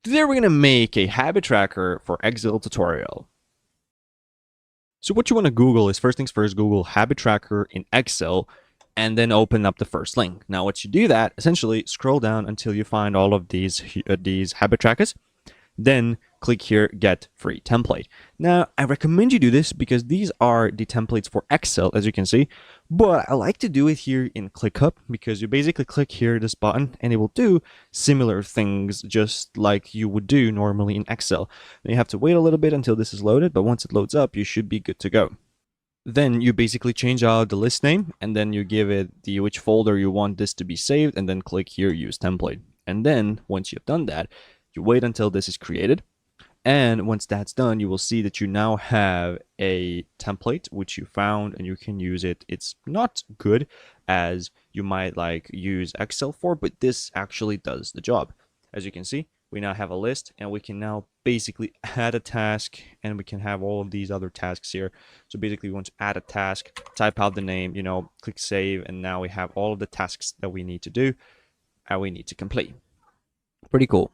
Today we're going to make a habit tracker for Excel tutorial. So what you want to Google is, first things first, Google habit tracker in Excel and then open up the first link. Now once you do that, essentially scroll down until you find all of these habit trackers. Then click here, get free template. Now, I recommend you do this because these are the templates for Excel, as you can see, but I like to do it here in ClickUp because you basically click here, this button, and it will do similar things just like you would do normally in Excel. Now, you have to wait a little bit until this is loaded, but once it loads up, you should be good to go. Then you basically change out the list name, and then you give it the which folder you want this to be saved, and then click here, use template. And then once you've done that, you wait until this is created. And once that's done, you will see that you now have a template which you found and you can use it. It's not good as you might like use Excel for, but this actually does the job. As you can see, we now have a list and we can now basically add a task and we can have all of these other tasks here. So basically we want to add a task, type out the name, click save, and now we have all of the tasks that we need to do and we need to complete. Pretty cool.